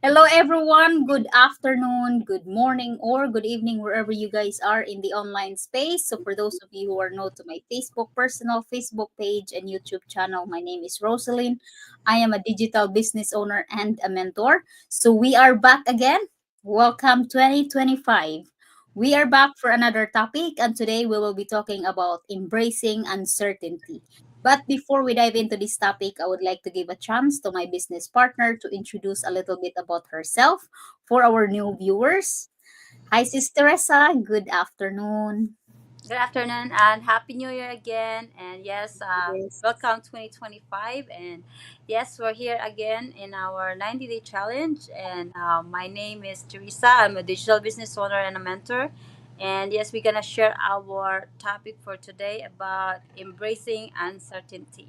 Hello, everyone. Good afternoon, good morning, or good evening, wherever you guys are in the online space. So, for those of you who are new to my personal Facebook page and YouTube channel, my name is Rosalind. I am a digital business owner and a mentor. So, we are back again. Welcome 2025. We are back for another topic, and today we will be talking about embracing uncertainty. But before we dive into this topic, I would like to give a chance to my business partner to introduce a little bit about herself for our new viewers. Hi, Sis Teresa. Good afternoon. Good afternoon and Happy New Year again. And yes, Yes. welcome 2025. And yes, we're here again in our 90-day challenge. And my name is Teresa. I'm a digital business owner and a mentor. And yes, we're going to share our topic for today about embracing uncertainty.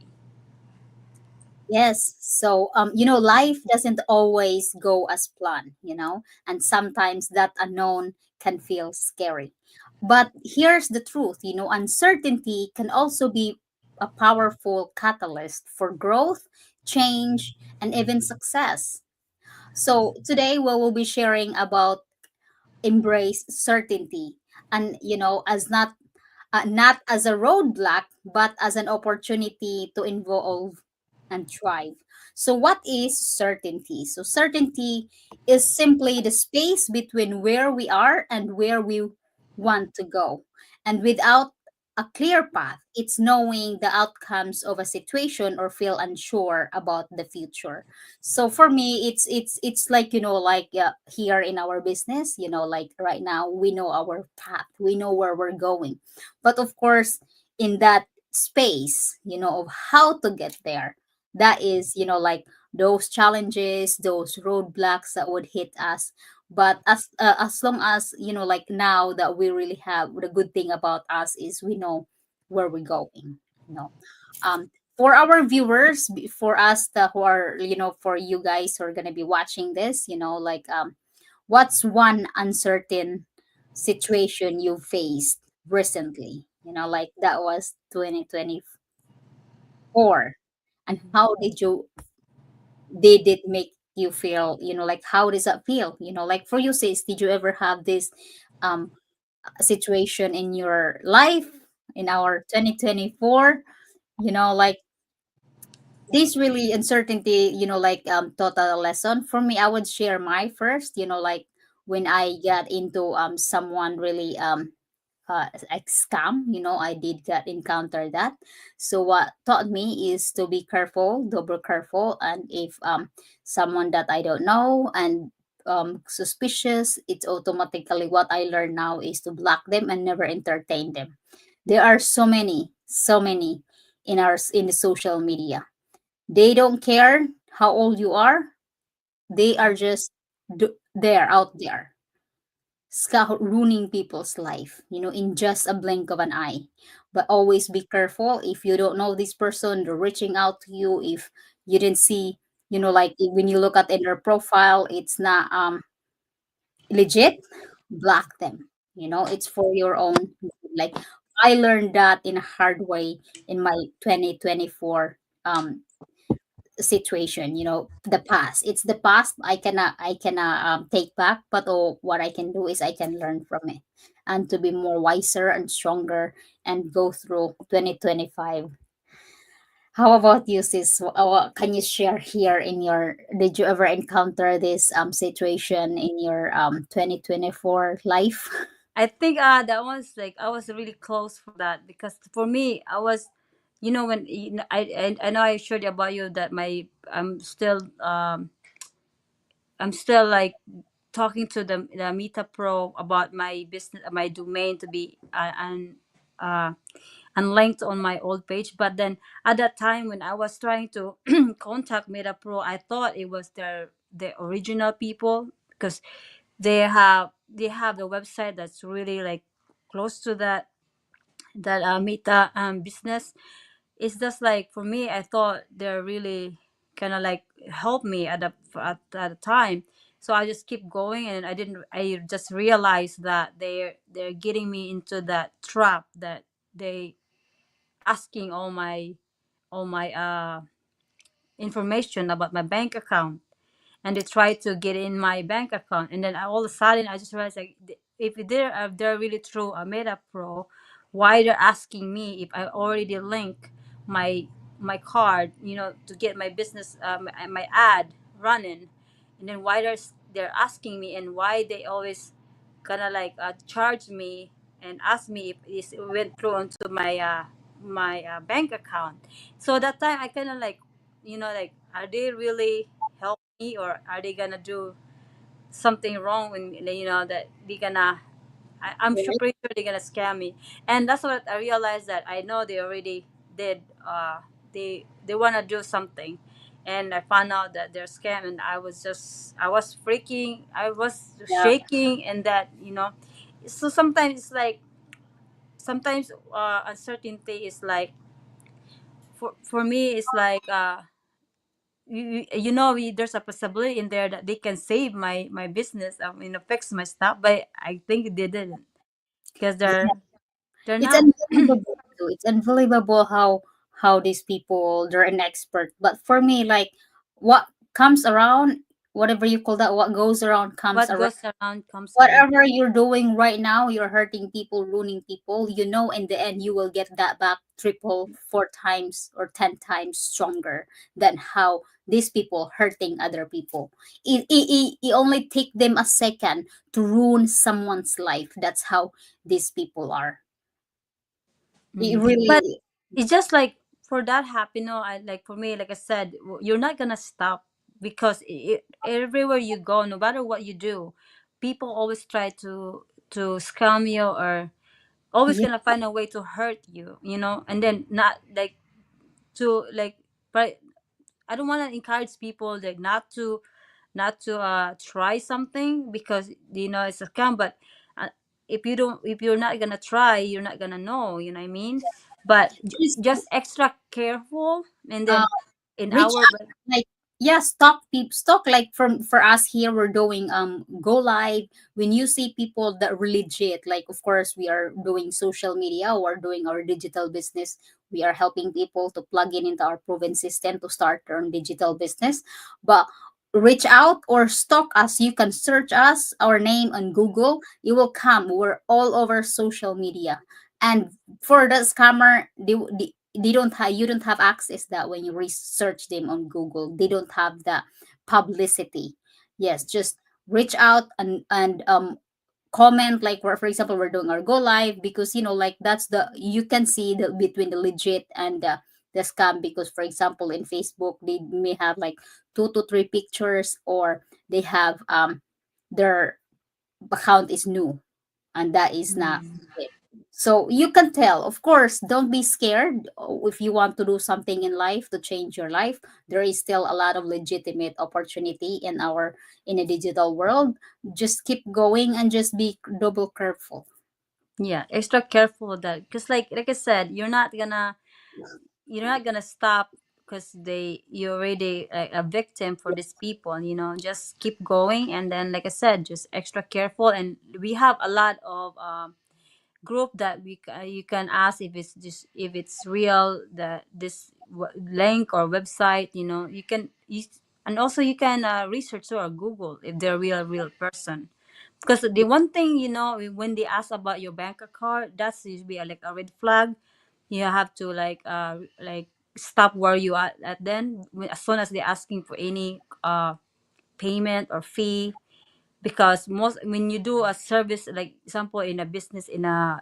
Yes. So, life doesn't always go as planned, and sometimes that unknown can feel scary. But here's the truth, uncertainty can also be a powerful catalyst for growth, change, and even success. So, today we will be sharing about embrace certainty and as not as a roadblock, but as an opportunity to evolve and thrive. So, what is certainty? So, certainty is simply the space between where we are and where we want to go. And without a clear path, it's knowing the outcomes of a situation or feel unsure about the future. So for me, it's like here in our business, like right now we know our path, we know where we're going, but of course in that space of how to get there, that is like those challenges, those roadblocks that would hit us. But as long as like now that we really have, the good thing about us is we know where we're you know um for our viewers, for us who are for you guys who are going to be watching this, what's one uncertain situation you faced recently, like that was 2024, and how did it make you feel, like how does that feel, like for you, sis, did you ever have this um situation in your life in our 2024, like this really uncertainty, like total lesson for me. I would share my first, like when I got into someone really like scam. I did get encounter that. So what taught me is to be careful, double careful, and if someone that I don't know and suspicious, it's automatically what I learn now is to block them and never entertain them. There are so many in the social media. They don't care how old you are. They are just there, out there, ruining people's life in just a blink of an eye. But always be careful. If you don't know this person, they're reaching out to you. If you didn't see, like when you look at in their profile, it's not legit, block them. It's for your own good. Like I learned that in a hard way in my 2024 situation, the past. It's the past. I cannot take back, but what I can do is I can learn from it and to be more wiser and stronger and go through 2025. How about you, sis? What can you share here in your, did you ever encounter this situation in your 2024 life? I think that was like I was really close for that because for me I was, when I know I showed you about you that I'm still like talking to the Meta Pro about my business, my domain to be uh, unlinked on my old page. But then at that time when I was trying to contact Meta Pro, I thought it was the original people because they have the website that's really like close to that Meta business. It's just like for me, I thought they're really kind of like help me at the time. So I just keep going, and I just realized that they're getting me into that trap that they asking all my information about my bank account. and they try to get in my bank account. And then all of a sudden I just realized, like, if they're really true a Meta Pro, why they're asking me if I already link my card, to get my business, my ad running. And then why they're asking me, and why they always gonna like charge me and ask me if it went through onto my bank account. So that time I kind of like, like, are they really help me, or are they gonna do something wrong when, that they gonna, I'm sure, Right? pretty sure they're gonna scam me. And that's what I realized, that I know they already did, they wanna do something. And I found out that they're scam, and I was freaking, I was Yeah. shaking, and that, so sometimes it's like, sometimes uncertainty is like, for me it's like, there's a possibility in there that they can save my business, fix my stuff, but I think they didn't, because they're It's not. unbelievable too. It's unbelievable how these people, they're an expert. But for me, like, what comes around, whatever you call that, what goes around comes What around. goes around comes around. Whatever you're doing right now, you're hurting people, ruining people. You know, in the end, you will get that back triple, 4 times, or 10 times stronger than how these people hurting other people. It only take them a second to ruin someone's life. That's how these people are. It Mm. But really, it's just like, for that happen, I like, for me, like I said, you're not gonna stop, because everywhere you go, no matter what you do, people always try to scam you, or always yeah, gonna find a way to hurt you, and then not like, to like, but I don't want to encourage people like not to try something, because it's a scam. But uh, if you're not gonna try, you're not gonna know, you know what I mean. But just just extra careful. And uh, then in reach our, out, like, yeah, stock people, stock, like, from for us here, we're doing go live. When you see people that are legit, like, of course we are doing social media, we're doing our digital business, we are helping people to plug in into our proven system to start their own digital business. But reach out or stalk us. You can search us, our name on Google, you will come, we're all over social media. And for the scammer, they don't have, you don't have access that when you research them on Google, they don't have that publicity. Yes, just reach out and comment, like, for example, we're doing our go live, because like, that's the, you can see the between the legit and the scam. Because for example, in Facebook, they may have like 2 to 3 pictures, or they have their account is new, and that is not it. So you can tell. Of course, don't be scared. If you want to do something in life to change your life, there is still a lot of legitimate opportunity in a digital world. Just keep going and just be double careful. yeah, extra careful with that, because like I said, you're not gonna stop, because you're already a victim for these people. Just keep going, and then, like I said, just extra careful. And we have a lot of group that you can ask if it's just, if it's real, this link or website. You can and also you can research or Google if they're real person. Because the one thing, when they ask about your bank account, that's usually like a red flag. You have to like stop where you are at. Then as soon as they're asking for any payment or fee, because most, when you do a service, like example in a business, in a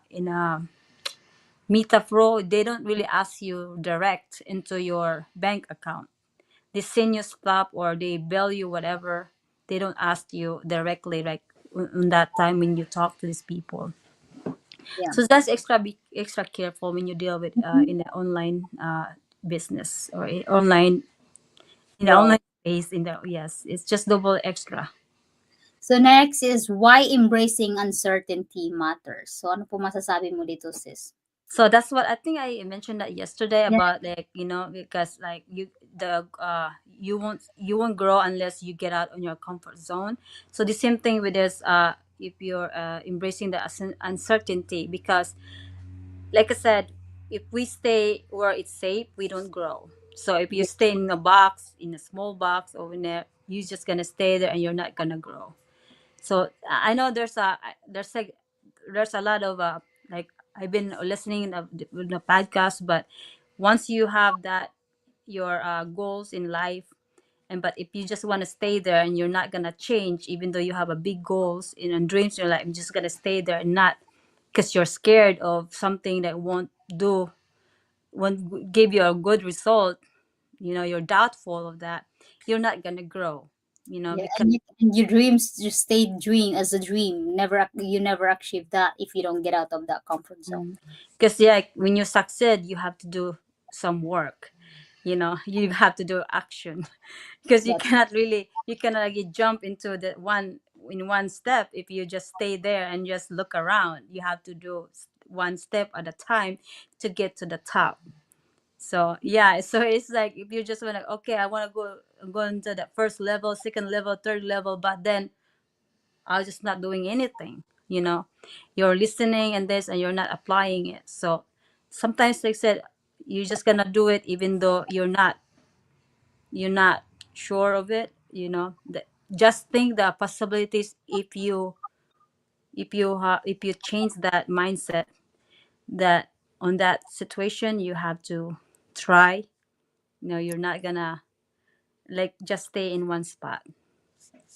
Meta Pro, they don't really ask you direct into your bank account. They send you stuff, or they bill you whatever. They don't ask you directly, like on that time when you talk to these people. Yeah. So that's be extra careful when you deal with Mhm. in the online business, or online, in the World. online space. In the Yes, it's just double extra. So next is why embracing uncertainty matters. So ano po masasabi mo dito, sis? So that's what I think I mentioned that yesterday, Yeah. about, like, because like you won't grow unless you get out on your comfort zone. So the same thing with this, if you're embracing the uncertainty, because like I said, if we stay where it's safe, we don't grow. So if you Yeah. stay in a box, in a small box over there, you're just gonna stay there and you're not gonna grow. So I know there's a lot of like I've been listening to the podcast, but once you have that your goals in life, and but if you just want to stay there and you're not gonna change, even though you have a big goals and dreams in your life, you're just gonna stay there and not because you're scared of something that won't give you a good result. You're doubtful of that. You're not gonna grow. Yeah, Because and your dreams just stay dream as a dream. You never achieve that if you don't get out of that comfort zone. because yeah, when you succeed, you have to do some work. You have to do action because That you cannot like, jump into the one in one step if you just stay there and just look around. You have to do one step at a time to get to the top. So yeah, so it's like if you just want to, okay, I want to go into the first level, second level, third level, but then I was just not doing anything. You're listening and this, and you're not applying it. So sometimes, like I said, you're just gonna do it even though you're not sure of it. Just think the possibilities if you change that mindset, that on that situation you have to try. You're not gonna like just stay in one spot.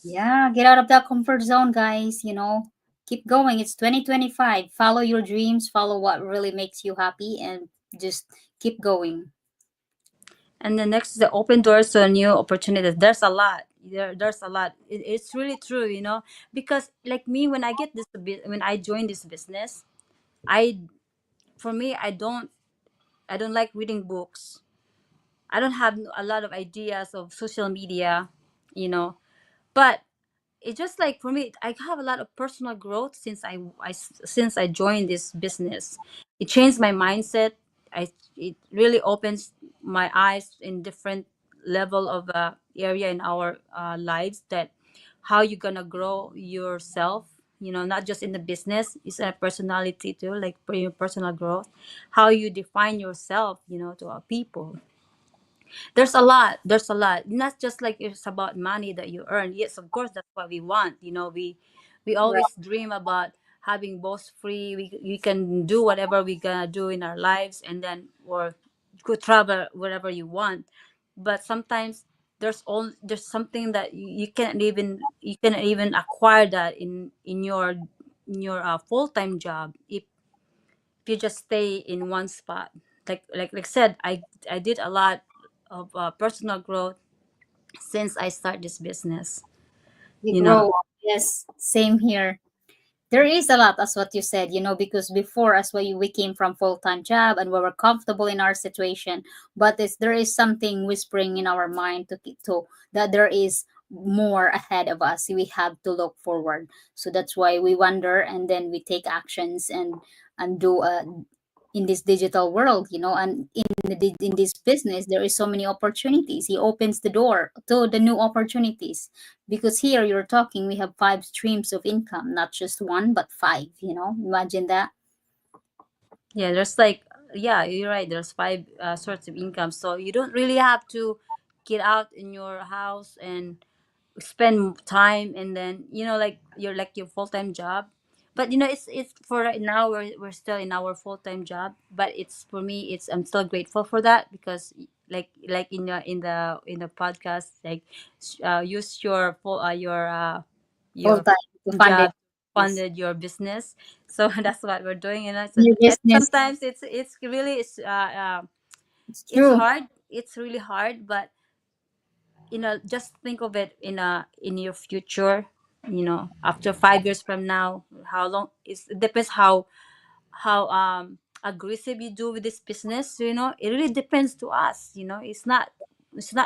Yeah, get out of that comfort zone, guys. Keep going. It's 2025. Follow your dreams, follow what really makes you happy, and just keep going. And the next is the open doors to new opportunities. There's a lot. There's a lot. It's really true, because like me, when I get this when I join this business, I for me, I don't like reading books. I don't have a lot of ideas of social media, you know. But it's just like for me, I have a lot of personal growth since I joined this business. It changed my mindset. It really opens my eyes in different level of area in our lives, that how you gonna grow yourself. Not just in the business, it's a personality too, like for your personal growth, how you define yourself, to our people. There's a lot, not just like it's about money that you earn. Yes, of course, that's what we want. We Right. always dream about having boss free. We can do whatever we gonna do in our lives, and then or could travel wherever you want. But sometimes there's something that you can't even acquire that in your full-time job, if you just stay in one spot. Like I said, I did a lot of personal growth since I start this business. You You know. grow. Yes, same here. There is a lot, as what you said, because before, as we came from full-time job and we were comfortable in our situation, but there is something whispering in our mind to that there is more ahead of us. We have to look forward. So that's why we wonder, and then we take actions and do in this digital world, and in this business there is so many opportunities. He opens the door to the new opportunities, because here you're talking, we have five streams of income, not just one but five. Imagine that. Yeah, there's like, yeah, you're right. There's five sorts of income, so you don't really have to get out in your house and spend time, and then like you're like your full-time job. But it's for right now, we're still in our full-time job, but it's for me, it's I'm still grateful for that, because like in the podcast, like use Full your time to fund it. job funded your business. So that's what we're doing, Your and business. sometimes it's really It's it's true. hard, it's really hard, but just think of it in your future. After 5 years from now, how long it depends how aggressive you do with this business. It really depends to us. It's not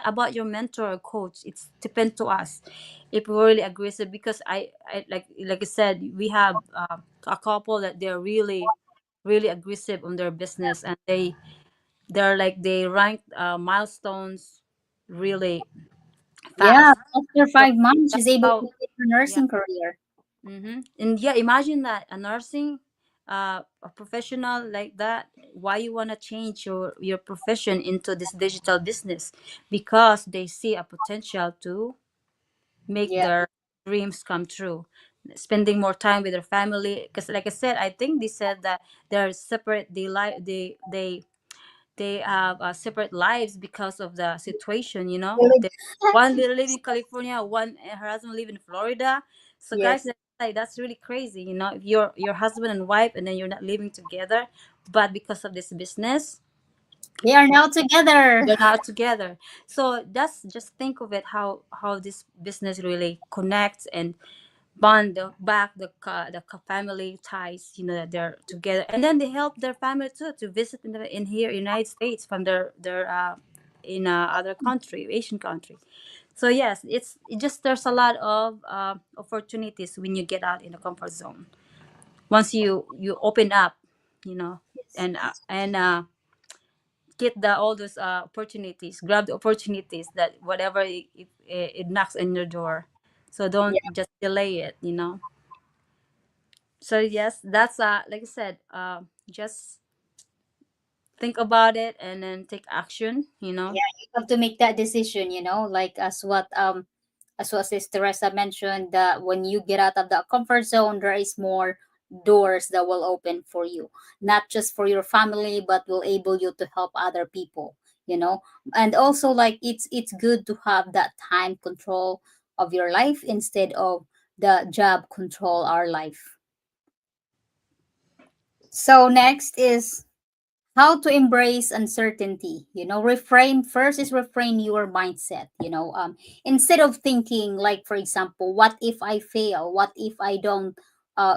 about your mentor or coach. It's depend to us if we're really aggressive, because I like I said, we have a couple that they're really really aggressive on their business, and they're like they rank milestones really Yeah, fast. after So 5 months that's she's able to how, quit her yeah. nursing career. And yeah, imagine that a nursing. a professional like that, why you want to change your profession into this digital business? Because they see a potential to make Yeah. their dreams come true, spending more time with their family. Because like I said, I think they said that they're separate, they have separate lives because of the situation, you know. Really? They, one they live in California, one her husband live in Florida. So guys, Yes. that's really crazy, you know, if you're your husband and wife and then you're not living together, but because of this business They are now together. they're not together. So that's, just think of it, how this business really connects and bond the family ties, you know, that they're together, and then they help their family too to visit in here United States from their in other country, Asian country. So yes, it just, there's a lot of opportunities when you get out in the comfort zone, once you open up, you know, Yes. and get the all those opportunities, grab the opportunities that whatever it knocks on your door. So don't Yeah. just delay it, you know. So yes, that's like I said, just think about it and then take action, you know. Yeah. You have to make that decision, like as what Sister Teresa mentioned, that when you get out of the comfort zone, there is more doors that will open for you, not just for your family, but will able you to help other people, you know. And also, like, it's good to have that time control of your life instead of the job control our life. So next is how to embrace uncertainty. Reframe first is reframe your mindset. Instead of thinking, like, for example, what if I fail, what if I don't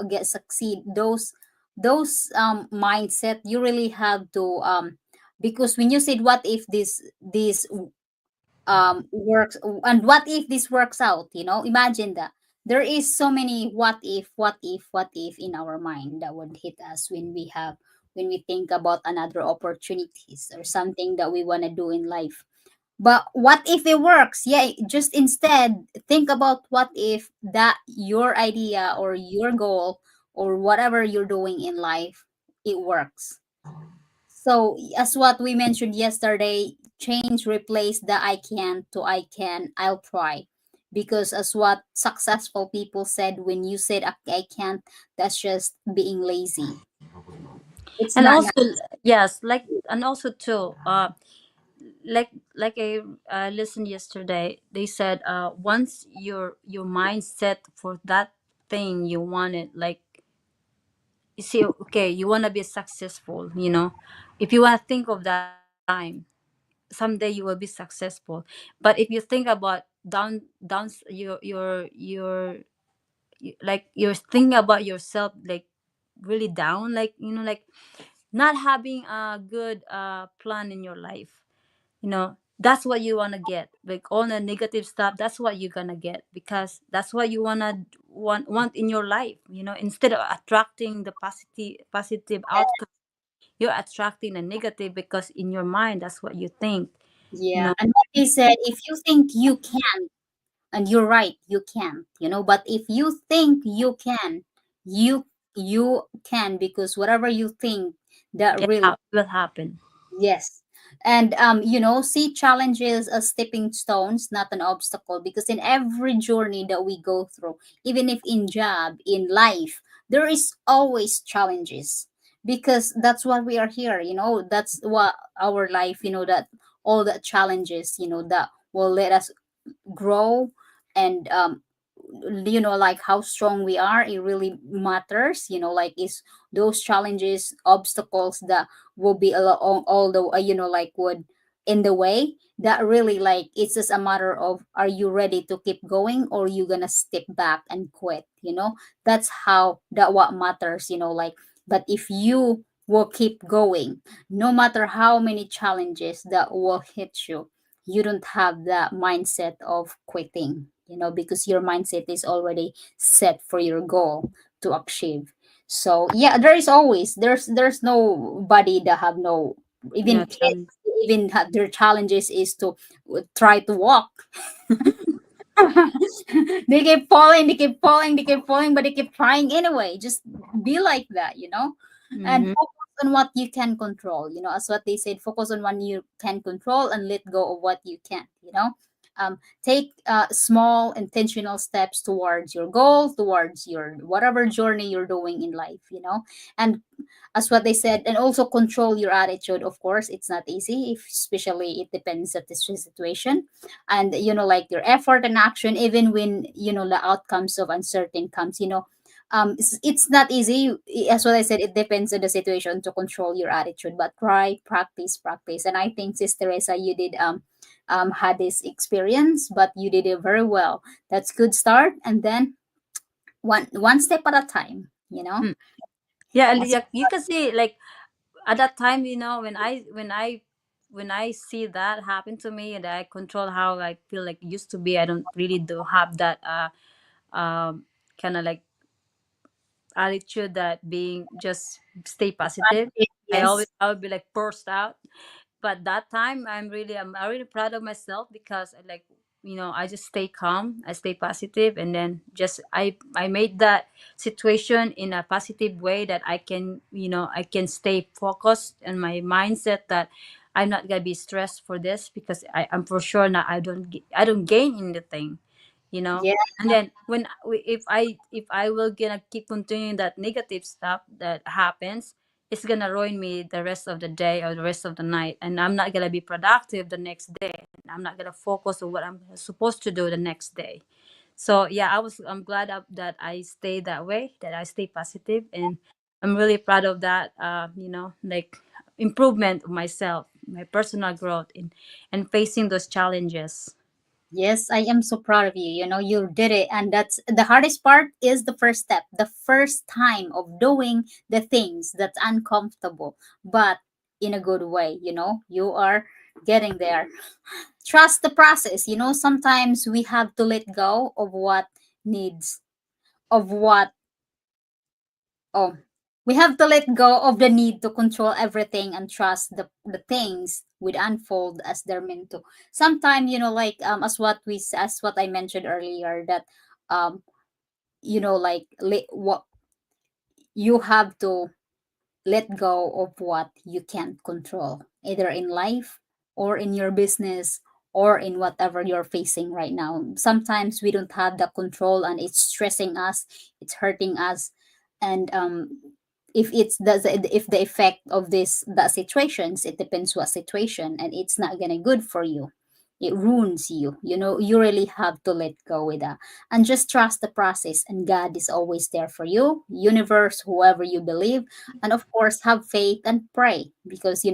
get succeed, those mindset you really have to because when you said what if this works, and what if this works out, imagine that there is so many what if in our mind that would hit us when we think about another opportunities or something that we want to do in life. But what if it works? Yeah, just instead think about what if that your idea or your goal or whatever you're doing in life, it works. So, as what we mentioned yesterday, change replace the I can to I can, I'll try. Because, as what successful people said, when you said I can't, that's just being lazy. It's And not also, nice. yes, like, and also too, like I listened yesterday, they said once your mind set for that thing you wanted, like, you see, okay, you want to be successful, you know, if you want to think of that all the time, someday you will be successful. But if you think about down like you're thinking about yourself, like really down, like, you know, like not having a good plan in your life, you know, that's what you want to get, like all the negative stuff, that's what you're gonna get, because that's what you want in your life, you know. Instead of attracting the positive outcome, you're attracting the negative, because in your mind that's what you think, you Yeah. know. And what they said, if you think you can, and you're right, you can't, but if you think you can, you can, because whatever you think, that really. Will happen. Yes. And see challenges as stepping stones, not an obstacle, because in every journey that we go through, even if in job, in life, there is always challenges, because that's what we are here, that's what our life, that all the challenges, that will let us grow. And like how strong we are, it really matters, like is those challenges, obstacles that will be a lot, although like would in the way, that really, like, it's just a matter of, are you ready to keep going, or you gonna step back and quit? That's how, that what matters, like. But if you will keep going, no matter how many challenges that will hit you, you don't have that mindset of quitting, because your mindset is already set for your goal to achieve. So yeah, there is always, there's nobody that have no, even Yeah, kids, even have their challenges is to try to walk. they keep falling, they keep falling, but they keep trying anyway. Just be like that, and Mm-hmm. focus on what you can control. As what they said, focus on what you can control and let go of what you can't. Take small intentional steps towards your goal, towards your whatever journey you're doing in life. And as what they said, and also control your attitude. Of course, it's not easy, if especially it depends on the situation, and like your effort and action, even when the outcomes of uncertain comes. It's not easy. As what I said, it depends on the situation to control your attitude, but try, practice. And I think, Sister Teresa, you did had this experience, but you did it very well. That's good start, and then one step at a time. Yeah, As yeah, you can see like at that time, when I see that happen to me and I control how I feel like it used to be, I don't really do have that kind of like attitude that being just stay positive. yes. I would be like burst out. But that time I'm really proud of myself because I like, I just stay calm, I stay positive, and then just I made that situation in a positive way that I can, I can stay focused on my mindset that I'm not gonna be stressed for this because I'm for sure that I don't gain anything, Yeah. and then if I will gonna keep continuing that negative stuff that happens, it's gonna ruin me the rest of the day or the rest of the night, and I'm not gonna be productive the next day. I'm not gonna focus on what I'm supposed to do the next day. So yeah, I'm glad that I stay that way, that I stay positive, and I'm really proud of that. Like improvement of myself, my personal growth in and facing those challenges. Yes, I am so proud of you. You did it. And that's the hardest part, is the first step, the first time of doing the things that's uncomfortable, but in a good way. You are getting there. Trust the process. Sometimes we have to let go of what needs, of what Oh, we have to let go of the need to control everything and trust the things would unfold as they're meant to. Sometimes, like as what I mentioned earlier, that um like what you have to let go of what you can't control, either in life or in your business or in whatever you're facing right now. Sometimes we don't have the control, and it's stressing us, it's hurting us, and if the effect of this the situations, it depends what situation, and it's not gonna good for you. It ruins you. You really have to let go with that, and just trust the process, and God is always there for you, universe, whoever you believe. And of course, have faith and pray, because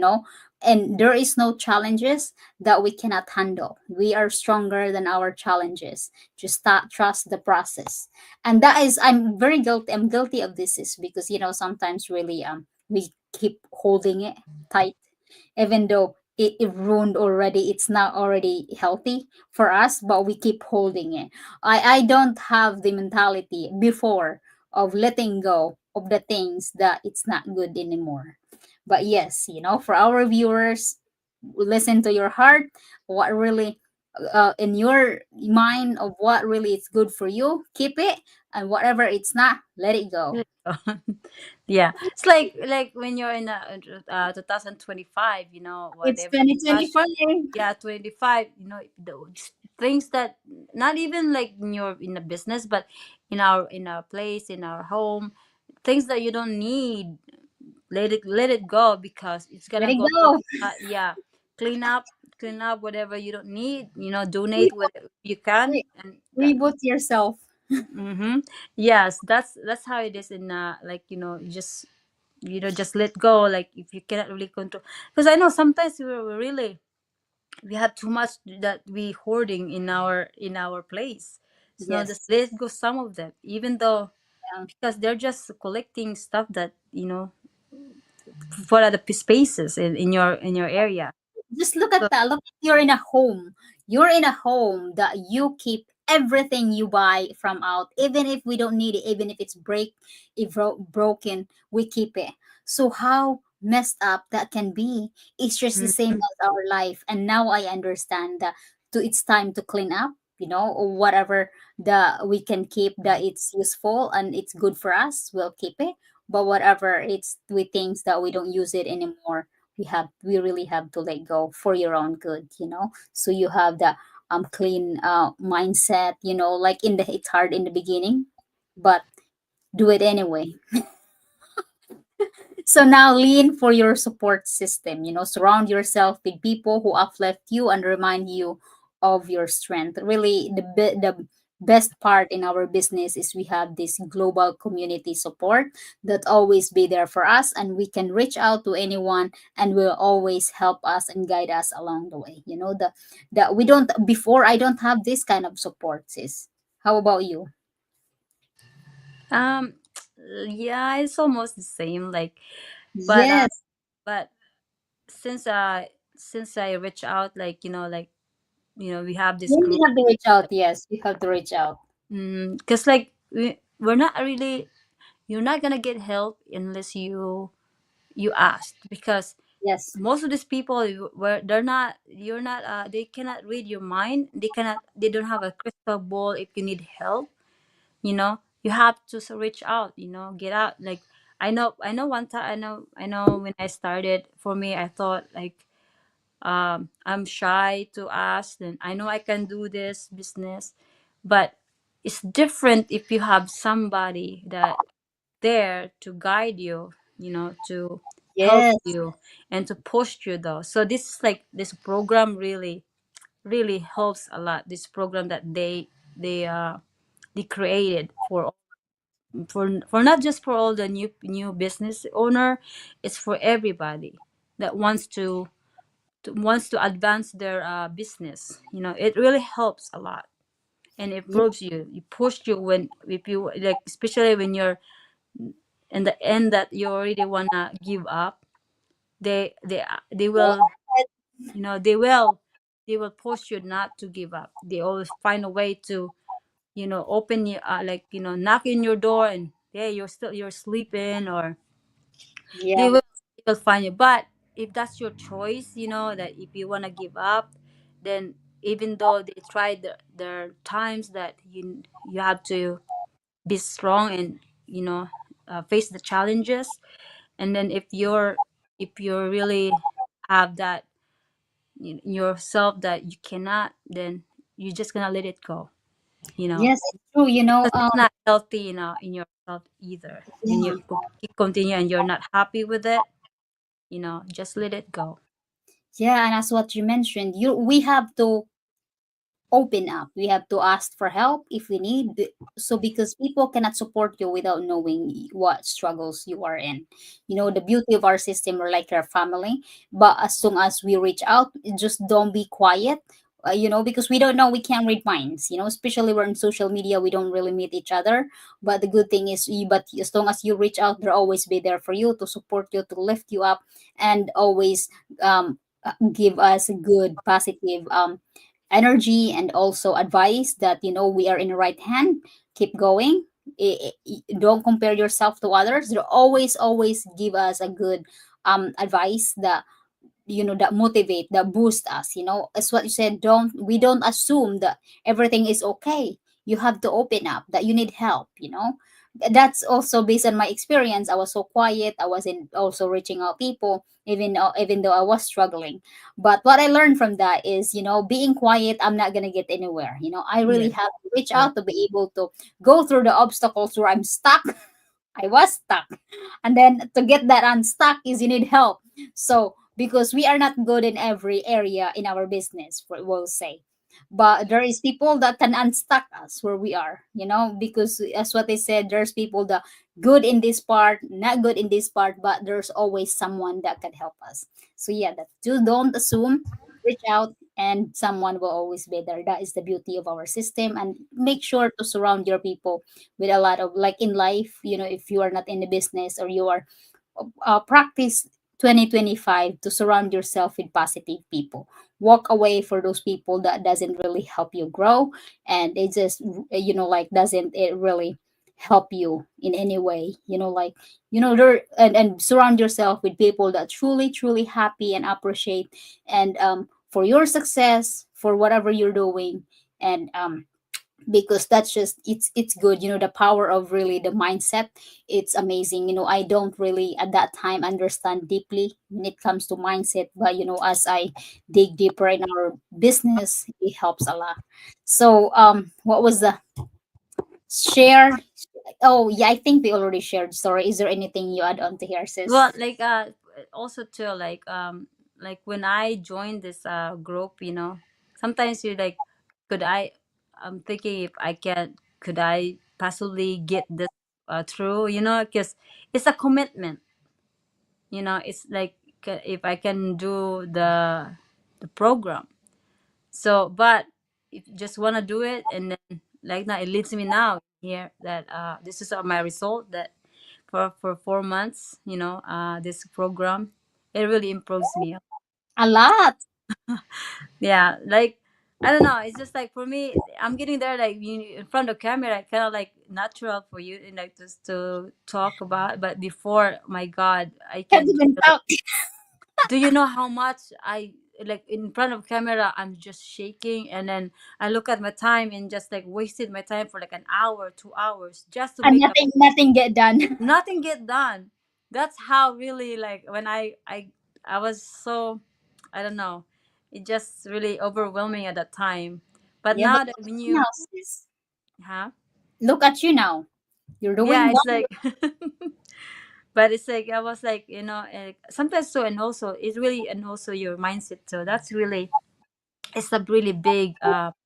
and there is no challenges that we cannot handle. We are stronger than our challenges. Just trust the process. And that is, I'm guilty of this, is because sometimes really we keep holding it tight, even though it ruined already, it's not already healthy for us, but we keep holding it. I don't have the mentality before of letting go of the things that it's not good anymore. But yes, for our viewers, listen to your heart, what really in your mind of what really is good for you, keep it, and whatever it's not, let it go. Yeah, it's like when you're in 2025, It's whatever you touch. 2025. Yeah, 25, those things that not even like in the business, but in our place, in our home, things that you don't need, let it go because it's Let gonna it go. go. Yeah, clean up clean up whatever you don't need, donate Reboot, what you can, and that. reboot yourself. Mm-hmm. Yes, that's how it is in like, you just let go, like if you cannot really control, because I know sometimes we really we have too much that we hoarding in our place. So just Yes. let go some of them, even though Yeah. because they're just collecting stuff that for other spaces in your area. Just look at So that. Look, you're in a home. You're in a home that you keep everything you buy from out, even if we don't need it, even if it's broken, we keep it. So how messed up that can be? It's just the same mhm. as our life. And now I understand that it's time to clean up. or whatever that we can keep that it's useful and it's good for us, we'll keep it. But whatever it's we things that we don't use it anymore, we really have to let go for your own good. So you have the clean mindset, like it's hard in the beginning, but do it anyway. So now lean for your support system. Surround yourself with people who uplift you and remind you of your strength. Really, the best part in our business is we have this global community support that always be there for us, and we can reach out to anyone and will always help us and guide us along the way. The we don't before I don't have this kind of support, sis. How about you? Um, yeah, it's almost the same. Like, but Yes. but since uh since I reach out, like we have this When we group. have to reach out, yes, we have to reach out. Because like we're not really, you're not gonna get help unless you ask, because Yes. most of these people where they're not, you're not they cannot read your mind, they don't have a crystal ball. If you need help, you have to reach out, get out. Like, I know one time, I know when I started, for me, I thought like, I'm shy to ask, and I know I can do this business, but it's different if you have somebody that there to guide you, to help Yes. you and to push you though. So this is like, this program really really helps a lot. This program that they created for not just for all the new business owner, it's for everybody that wants to advance their business. It really helps a lot, and it Ye- proves you push you, when if you like, especially when you're in the end that you already wanna give up. They will, Yes. they will push you not to give up. They always find a way to, open you, like, knock in your door, and hey, you're sleeping, or they Yeah. will they will find you. But if that's your choice, that if you want to give up, then even though they tried, there are times that you have to be strong, and face the challenges. And then if you really have that in yourself, that you cannot, then you're just gonna let it go, Yes, it's true. because it's not healthy in yourself either. When you Yeah. keep continue and you're not happy with it, just let it go. Yeah, and as what you mentioned, we have to open up. We have to ask for help if we need. So because people cannot support you without knowing what struggles you are in. The beauty of our system are like our family. But as soon as we reach out, just don't be quiet. Because we don't know, we can't read minds. Especially we're on social media, we don't really meet each other. But the good thing is, but as long as you reach out, they'll always be there for you to support you, to lift you up, and always give us a good, positive energy and also advice that we are in the right hand. Keep going. Don't compare yourself to others. They always give us a good advice that that motivate, that boost us. As what you said, we don't assume that everything is okay. You have to open up that you need help. That's also based on my experience. I was so quiet, I wasn't also reaching out people, even though I was struggling. But what I learned from that is, being quiet, I'm not gonna get anywhere. I really Yes. have to reach Correct. out to be able to go through the obstacles where I'm stuck. I was stuck. And then to get that unstuck is you need help. So because we are not good in every area in our business, we'll say. But there is people that can unstuck us where we are, because as what they said, there's people that good in this part, not good in this part, but there's always someone that can help us. So yeah, that just don't assume, reach out, and someone will always be there. That is the beauty of our system. And make sure to surround your people with a lot of, like in life, if you are not in the business or you are practice 2025 to surround yourself with positive people. Walk away for those people that doesn't really help you grow, and it just like doesn't it really help you in any way, like there, and surround yourself with people that truly happy and appreciate and for your success, for whatever you're doing, And because that's just it's good, the power of really the mindset. It's amazing. I don't really at that time understand deeply when it comes to mindset, but as I dig deeper in our business, it helps a lot. So what was the share? Oh yeah, I think we already shared. Sorry, is there anything you add on to here, Well, sis? like also too, like when I joined this group, sometimes you're like, could I? I'm thinking if I can, could I possibly get this through? Because it's a commitment. It's like if I can do the program. So, but if you just want to do it, and then like now it leads me now here that this is my result that for 4 months, this program, it really improves me. A lot. Yeah, like I don't know, it's just like for me, I'm getting there like in front of camera, kind of like natural for you and like just to talk about. But before, my God, I Can't can even like, talk. do you know how much I like in front of camera? I'm just shaking, and then I look at my time and just like wasted my time for like an hour, 2 hours just to And make a nothing get done. nothing get done. That's how really like when I was so, I don't know, it just really overwhelming at that time. But Yeah, but now that look when at you now, you, sis. huh? Look at you now. You're Yeah, doing it's well. like but it's like I was like, sometimes so, and also it's really, and also your mindset. So that's really, it's a really big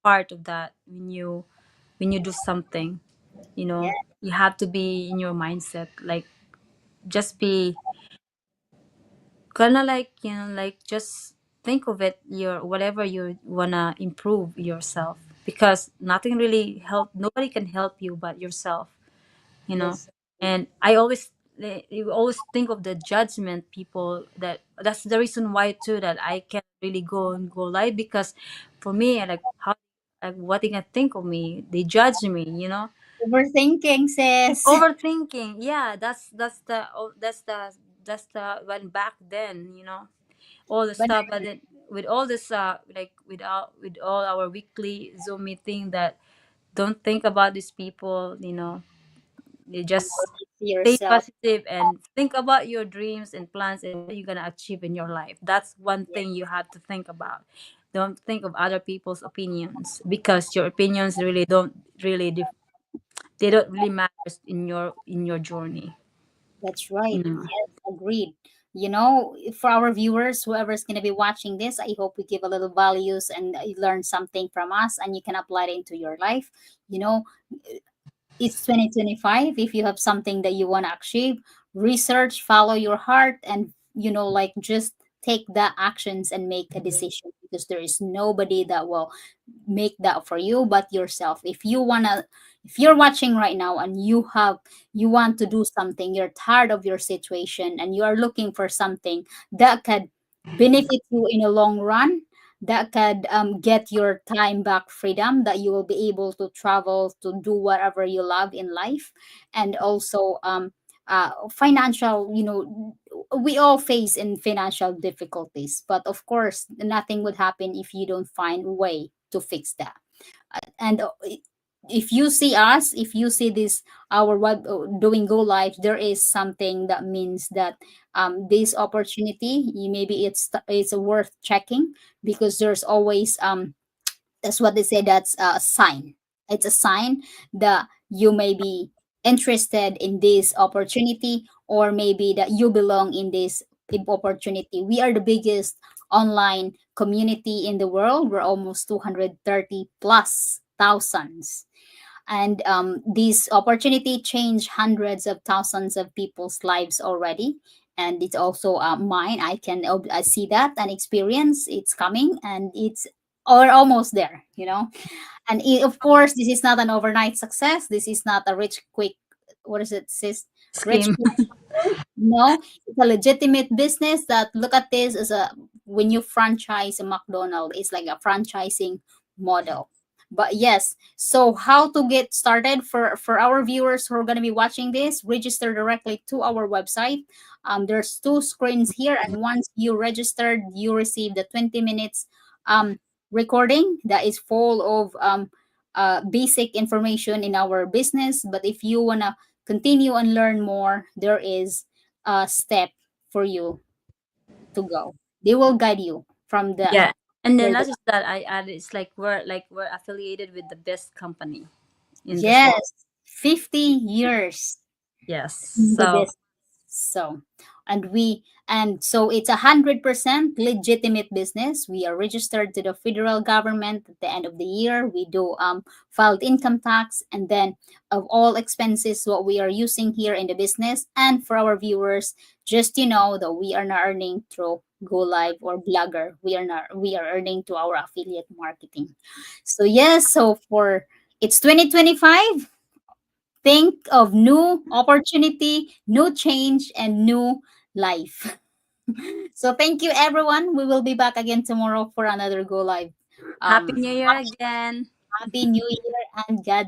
part of that when you do something, Yeah, you have to be in your mindset, like just be kind of like, like just think of it, your whatever you wanna improve yourself, because nothing really help, nobody can help you but yourself, you know that's and I always, you always think of the judgment people, that's the reason why too that I can't really go live, because for me, like how, like what they can think of me, they judge me, overthinking, sis. overthinking. Yeah, that's the, that's the when back then, all the But stuff. But then with all this like with all our weekly Zoom meeting, that don't think about these people, you just see stay yourself. positive and think about your dreams and plans and what you're gonna achieve in your life. That's one Yeah, thing you have to think about. Don't think of other people's opinions, because your opinions really don't really they don't really matter in your journey. that's right. Mm. Yes, agreed. For our viewers, whoever's going to be watching this, I hope we give a little values and you learn something from us and you can apply it into your life. You know, it's 2025. If you have something that you want to achieve, research, follow your heart, and like just take the actions and make a decision, because there is nobody that will make that for you but yourself. If you're watching right now and you want to do something, you're tired of your situation and you are looking for something that could benefit you in a long run, that could get your time back freedom, that you will be able to travel to do whatever you love in life. And also financial, we all face in financial difficulties, but of course nothing would happen if you don't find a way to fix that. And if you see us, if you see this our web doing go live, there is something that means that this opportunity, maybe it's worth checking, because there's always that's what they say, that's a sign. It's a sign that you may be interested in this opportunity, or maybe that you belong in this opportunity. We are the biggest online community in the world. We're almost 230 plus thousands, and this opportunity changed hundreds of thousands of people's lives already. And it's also mine. I see that and experience it's coming, and it's or almost there, and of course this is not an overnight success. This is not a rich quick, what is it, sis? Rich Scheme. quick. No, it's a legitimate business. That look at this as a, when you franchise a McDonald's, it's like a franchising model. But yes, so how to get started for our viewers who are going to be watching this, register directly to our website. There's two screens here, and once you registered, you receive the 20 minutes recording that is full of basic information in our business. But if you want to continue and learn more, there is a step for you to go. They will guide you from the Yeah. And then where the not just that, I added, it's like we're affiliated with the best company in this world. yes, 50 years Yes. in the So business. So, and so it's 100% legitimate business. We are registered to the federal government at the end of the year. We do filed income tax, and then of all expenses what we are using here in the business. And for our viewers, just that we are not earning through Go Live or Blogger. We are earning to our affiliate marketing. So yes, so for it's 2025. Think of new opportunity, new change, and new life. So thank you, everyone. We will be back again tomorrow for another Go Live. happy Um, New Year again. happy New Year and God